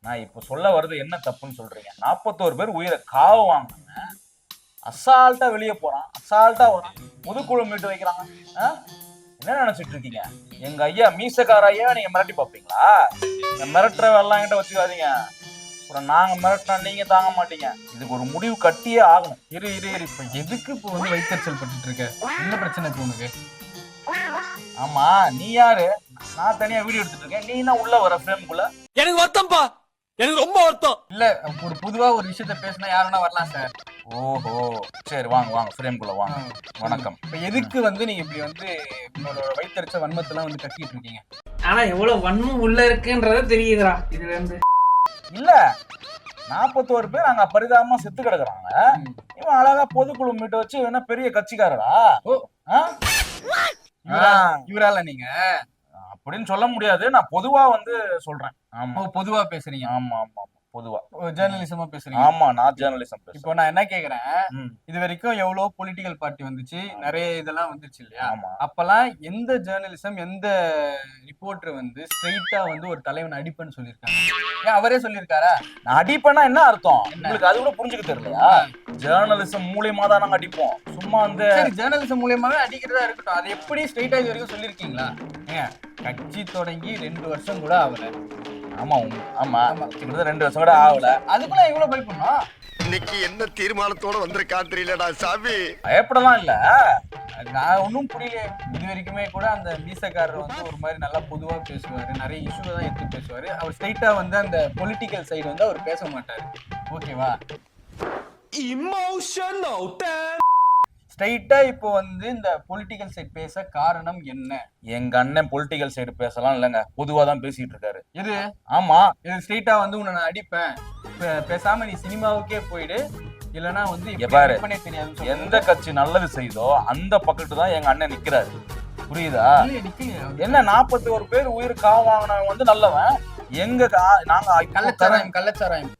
நான் இப்ப சொல்ல வர்றது என்ன தப்புன்னு சொல்றீங்க? 41 பேர் உயிரை காவு வாங்கினாங்க. அசால்ட்டா வெளியே போறான், அசால்ட்டா வரான், முதுகுழு மீட்டு வைக்கிறாங்க. என்ன நினைச்சிட்டு இருக்கீங்க? எங்க ஐயா மீசக்கார ஐயா நீங்க மிரட்டி பார்ப்பீங்களா? மிரட்டுற வெள்ளம் என்கிட்ட வச்சுக்காதீங்க. அப்புறம் நாங்க மிரட்டினா நீங்க தாங்க மாட்டீங்க. இதுக்கு ஒரு முடிவு கட்டியே ஆகணும். இரு இப்ப எதுக்கு இப்போ வந்து வயிற்றுச்சல் பட்டுட்டு இருக்க? என்ன பிரச்சனை இப்போ உனக்கு? ஆமா, நீ யாரு? நான் தனியா வீடியோ எடுத்துட்டு இருக்கேன், நீ என்ன உள்ள வர ஃப்ரேம்குள்ள? எனக்கு வருத்தம்ப்பா, எனக்கு ரொம்ப வருத்தம். இல்ல, ஒரு பொதுவா ஒரு விஷயத்த பேசினா யாருன்னா வரலாம் சார். ஓஹோ, சரி வாங்க வாங்க ஃப்ரேம்குள்ள வாங்க. வணக்கம். இப்ப எதுக்கு வந்து நீங்க இப்படி வந்து உங்களோட வயிற்றுச்ச வன்மத்தெல்லாம் வந்து கட்டிட்டு இருக்கீங்க? ஆனா எவ்வளவு வன்மம் உள்ள இருக்குன்றத தெரியுதுடா இதுல இருந்து. இல்ல, 41 பேர் அங்க பரிதாபமா செத்து கிடக்குறாங்க. இவன் அழகா பொதுக்குழு மீட்டு வச்சு என்ன பெரிய கட்சிக்காரடா? இவரால நீங்க அப்படின்னு சொல்ல முடியாது. நான் பொதுவா வந்து சொல்றேன். ஆமா, பொதுவா பேசுறீங்க. ஆமா ஆமா பொதுவா ஜேர்னலிசமா பேசுறீங்க. ஆமா, நான் ஜேர்னலிசம் பேசுறேன். இப்போ நான் என்ன கேக்குறேன், இது வரைக்கும் எவ்வளவு பொலிட்டிக்கல் பார்ட்டி வந்துச்சு, நிறைய இதெல்லாம் வந்துச்சு இல்லையா? அப்பெல்லாம் எந்த ஜேர்னலிசம், எந்த ரிப்போர்ட்டர் வந்து ஸ்ட்ரெயிட்டா வந்து ஒரு தலைவன் அடிப்பேன்னு சொல்லியிருக்காங்க? ஏன் அவரே சொல்லியிருக்காரா? நான் அடிப்பேன்னா என்ன அர்த்தம் உங்களுக்கு அது கூட புரிஞ்சுக்க தெரியலையா? ஜேர்னலிசம் மூலியமா தான் நாங்க அடிப்போம். சும்மா வந்து சரி, ஜேர்னலிசம் மூலியமாவே அடிக்கிறதா இருக்கட்டும். அது எப்படி ஸ்ட்ரெயிட்டா இது வரைக்கும் சொல்லியிருக்கீங்களா? ஏன் கட்சி தொடங்கி 2 வருஷம் கூட ஆகல. ஆமா ஆமா, 2 வருஷம் கூட ஆகல. அதுக்குள்ள இவ்வளவு பயப்படணும்? இன்னைக்கு என்ன தீர்மானத்தோட வந்திருக்கா தெரியலடா சாமி. பயப்படலாம் இல்ல, நான் ஒன்னும் புரியல. இது வரைக்குமே கூட அந்த மீசக்காரர் வந்து ஒரு மாதிரி நல்லா பொதுவா பேசுவாரு, நிறைய இஷ்யூ தான் எடுத்து பேசுவாரு. அவர் ஸ்ட்ரெயிட்டா வந்து அந்த பொலிட்டிக்கல் சைடு வந்து அவர் பேச மாட்டாரு. ஓகேவா? இமோஷனல் ஸ்ட்ரைட்டா இப்போ வந்து இந்த பொலிட்டிக்கல் சைடு பேச காரணம் என்ன? எங்க அண்ணன் பொலிட்டிக்கல் சைடு பேசலாம் இல்லங்க, பொதுவா தான் பேசிட்டு இருக்காரு. இது ஆமா, இது ஸ்ட்ரைட்டா வந்து உன்னை நான் அடிப்பேன், பேசாம நீ சினிமாவுக்கே போயிடு, இல்லனா வந்து பாரு, தெரியாது. எந்த கட்சி நல்லது செய்தோ அந்த பக்கத்து தான் எங்க அண்ணன் நிக்கிறாரு. புரியுதா? என்ன 41 பேர் உயிர் காவு வாங்கினவன் வந்து நல்லவன். எங்க நாங்க கள்ளச்சாராயம்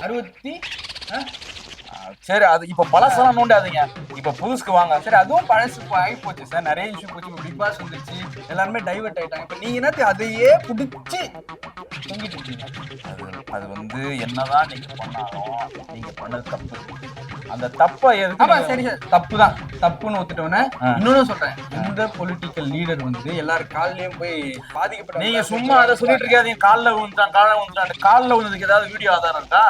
60. சரி, அது இப்ப பழசெல்லாம் நோண்டாதீங்க, இப்ப புதுசுக்கு வாங்க. சரி, அதுவும் பழசு ஆகி போச்சு சார். நிறைய இஷ்யூ போச்சு. இப்போ பிக் பாஸ் வந்துருச்சு, எல்லாருமே டைவர்ட் ஆயிட்டாங்க. இப்ப நீங்க என்ன அதையே புடிச்சு தொங்கிட்டு இருக்கீங்க? அது வந்து என்னதான் நீங்க பண்ணாலும் நீங்க பண்ணது தப்பு. அந்த தப்பை எதுக்கு? சரி சார், தப்பு தான், தப்புன்னு ஒத்துட்டோன்னே இன்னொன்னு சொல்றேன். இந்த பொலிட்டிக்கல் லீடர் வந்து எல்லாரும் கால்லயும் போய் பாதிக்கப்பட்ட. நீங்க சும்மா அதை சொல்லிட்டு இருக்காதீங்க. காலில் விழுந்துட்டான் காலில் விழுந்ததுக்கு ஏதாவது வீடியோ ஆதாரம் இருக்கா?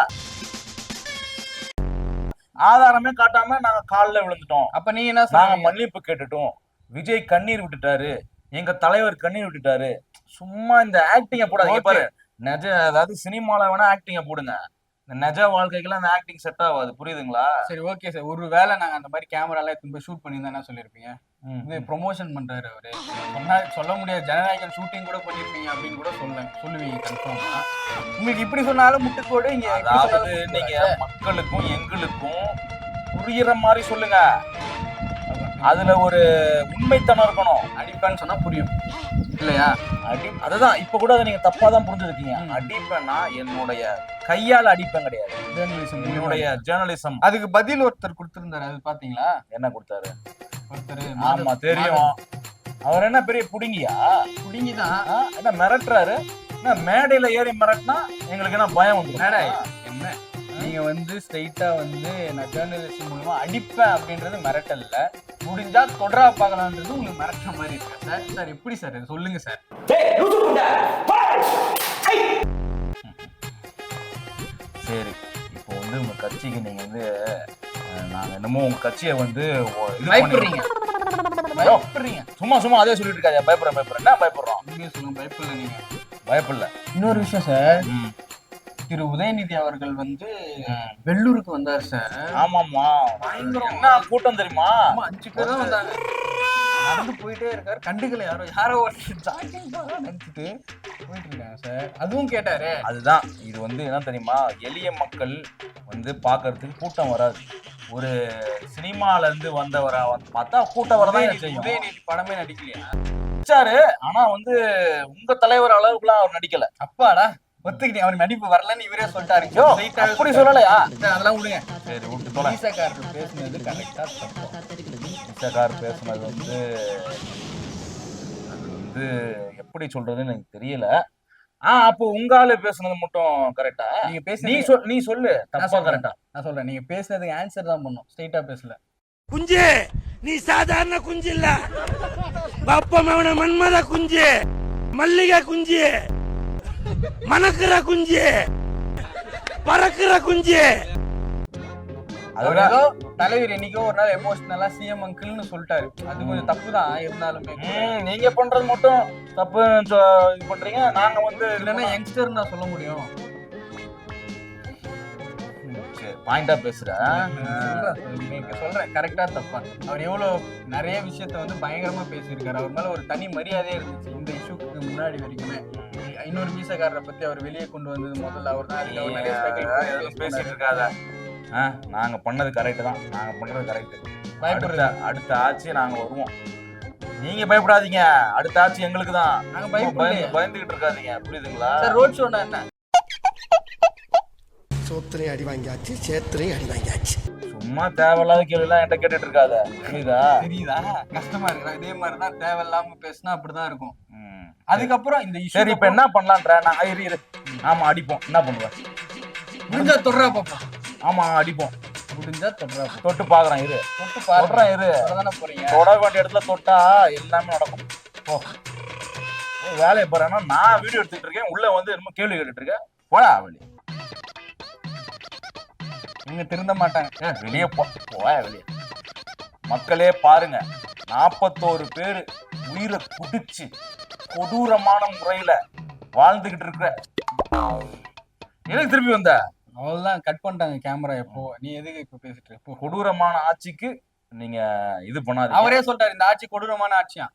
ஆதாரமே காட்டாம நாங்க காலில் விழுந்துட்டோம். அப்ப நீங்க என்ன? நாங்க மன்னிப்பு கேட்டுட்டோம். விஜய் கண்ணீர் விட்டுட்டாரு, எங்க தலைவர் கண்ணீர் விட்டுட்டாரு. சும்மா இந்த ஆக்டிங்க போடாதீங்க. பாரு, அதாவது சினிமால வேணா ஆக்டிங்க போடுங்க, இந்த நெஜ வாழ்க்கைக்கெல்லாம் அந்த ஆக்டிங் செட் ஆகாது. புரியுதுங்களா? சரி, ஓகே சார். ஒரு வேளை நாங்க அந்த மாதிரி கேமரால எடுத்து போய் ஷூட் பண்ணியிருந்தா என்ன சொல்லியிருப்பீங்க? இது ப்ரொமோஷன் பண்றாரு அவரு, சொல்ல முடியாது. ஜனநாயகன் ஷூட்டிங் கூட பண்ணிருப்பீங்க அப்படின்னு கூட சொல்லுவீங்க கன்ஃபார்மா. உங்களுக்கு இப்படி சொன்னாலும் முட்டுக்கோடு இங்க. அதாவது நீங்க மக்களுக்கும் எங்களுக்கும் புரியுற மாதிரி சொல்லுங்க. அதுல ஒரு உண்மைத்தனம் இருக்கணும். அடிப்பேன்னு சொன்னா புரியும் இல்லையா? அதுதான் இப்ப கூட அதை நீங்க தப்பா தான் புரிஞ்சிருக்கீங்க. அடிப்பேன்னா என்னுடைய கையால அடிப்பேன் கிடையாது, என்னுடைய ஜேர்னலிசம். அதுக்கு பதில் ஒருத்தர் கொடுத்திருந்தாரு, அது பாத்தீங்களா? என்ன கொடுத்தாரு ஒருத்தர்? ஆமா தெரியும். அவர் என்ன பெரிய புடுங்கியா? புடுங்கிதான். என்ன மிரட்டுறாரு? என்ன மேடையில ஏறி மிரட்டினா எங்களுக்கு என்ன பயம் வந்து? மேடை என்ன, நீங்க வந்து ஸ்ட்ரைட்டா வந்து நான் ஜேர்னலிசம் மூலமா அடிப்பேன் அப்படின்றது மிரட்டல்ல, முடிஞ்சா தொடரா பார்க்கலான்றது உங்களுக்கு மிரட்டுற மாதிரி இருக்கு சார். சார் எப்படி சார் இது சொல்லுங்க சார். சரி, இப்போ வந்து உங்க கட்சிக்கு நீங்க வந்து நாங்க என்னமோ உங்க கட்சியை வந்து பயப்படுறீங்க. சும்மா சும்மா அதே சொல்லிட்டு இருக்காங்க. பயப்படுறேன் என்ன பயப்படுறோம்? உண்மையை சொல்லுங்க, பயப்படல. நீங்க பயப்படல. இன்னொரு விஷயம் சார், திரு உதயநிதி அவர்கள் வந்து வெள்ளூருக்கு வந்தார் சார். ஆமாமா, என்ன கூட்டம் தெரியுமா? 5 பேர் தான் வந்தாங்க. நடந்து போயிட்டே இருக்காரு, கண்டுக்கல. யாரோ நினைச்சிட்டு போயிட்டு இருக்காங்க சார். அதுவும் கேட்டாரு. அதுதான் இது வந்து என்ன தெரியுமா, எளிய மக்கள் வந்து பாக்குறதுக்கு கூட்டம் வராது. ஒரு சினிமால இருந்து வந்தவரா பார்த்தா கூட்டம் வரதான் செய்யும். உதயநிதி படமே நடிக்கலையா? ஆனா வந்து உங்க தலைவர் அளவுக்குலாம் அவர் நடிக்கல. அப்பாடா, ஒத்துக்கிட்டேன். அவர் நடிப்பு வரலன்னு இவரே சொல்லிட்டாரு. அப்படி சொல்லலையா? அதெல்லாம் விடுங்க. சரி, விட்டு மீசக்காரர் பேசுனது கரெக்டா தப்பு? மீசக்காரர் பேசுனது வந்து அது வந்து எப்படி சொல்றதுன்னு எனக்கு தெரியல. அப்போ உங்க ஆளு பேசுனது மட்டும் கரெக்டா? நீங்க நீ பேசுறது நீ சொல்லு தப்பா சொல்றேன். கரெக்டா? நான் சொல்றேன், நீங்க பேசுறதுக்கு ஆன்சர் தான் பண்ணும், ஸ்ட்ரைட்டா பேசல. குஞ்சு நீ சாதாரண குஞ்சு இல்ல, அப்பமவன மன்மத குஞ்சு, மல்லிகை குஞ்சு, மணக்கிற குஞ்சு, பறக்கிற குஞ்சு. அவர் ஏதோ தலைவர் என்னைக்கோ ஒரு நாள் எமோஷனலா சிஎம் அங்கிள்னு சொல்லிட்டாரு. அது கொஞ்சம் தப்பு தான் இருந்தாலுமே. நீங்க பண்றது மட்டும் தப்பு இது பண்றீங்க. நாங்க வந்து இல்லைன்னா யங்ஸ்டர் நான் சொல்ல முடியும். பாயிண்டா பேசுறேன். சொல்றேன் கரெக்டா தப்பா. அவர் எவ்வளவு நிறைய விஷயத்த வந்து பயங்கரமா பேசியிருக்காரு. அவர் மேல ஒரு தனி மரியாதையே இருந்துச்சு இந்த இஷ்யூக்கு முன்னாடி வரைக்குமே. இன்னொரு மீசக்காரரை பத்தி அவர் வெளியே கொண்டு வந்தது முதல்ல அவர் தான். அதுக்கு அவர் நிறைய எதுவும் பேசிட்டு இருக்காத. நாங்க பண்ணது கரெக்ட் தான். நாங்க பண்றது கரெக்ட். அடுத்த ஆட்சி நாங்க வருவோம். நீங்க பயப்படாதீங்க. அடுத்த ஆட்சி எங்களுக்கு தான். நாங்க பயந்துகிட்டு இருக்காதீங்க. புரியுதுங்களா? ரோட் ஷோனா என்ன? சோத்திரையும் அடி வாங்கியாச்சு, சேத்திரையும் அடி வாங்கியாச்சு. சும்மா தேவையில்லாத கேள்வி எல்லாம் என்கிட்ட கேட்டுட்டு இருக்காத. தெரியுதா? கஷ்டமா இருக்கா? இதே மாதிரிதான் தேவையில்லாம பேசினா அப்படிதான் இருக்கும். அதுக்கப்புறம் இந்த இஷ்யூ சரி இப்ப என்ன பண்ணலான்ற? நான் இரு. ஆமா அடிப்போம். என்ன பண்ணுவேன்? முடிஞ்சா தொடுறா பாப்பா. ஆமா அடிப்போம். முடிஞ்சா தொடுறா. தொட்டு பாக்குறேன் இரு. தொட்டு பாக்குறேன் இரு. தானே போறீங்க. தொட வேண்டிய இடத்துல தொட்டா எல்லாமே நடக்கும். ஓ வேலையை போறேன்னா நான் வீடியோ எடுத்துட்டு இருக்கேன். உள்ள வந்து என்னமோ கேள்வி கேட்டுட்டு இருக்கேன். போடா வெளியே. இவங்க திருந்த மாட்டாங்க. வெளியே போய வெளியே. மக்களே பாருங்க, 41 பேரு உயிரை குடிச்சு கொடூரமான முறையில வாழ்ந்துகிட்டு இருக்கிற. எதுக்கு திருப்பி வந்த? அவ்வளவுதான், கட் பண்ணிட்டாங்க கேமரா. எப்போ நீ எதுக்கு இப்ப பேசிட்டு இருக்க? கொடூரமான ஆட்சிக்கு நீங்க இது பண்ணாதீங்க. அவரே சொல்றாரு இந்த ஆட்சி கொடூரமான ஆட்சியா.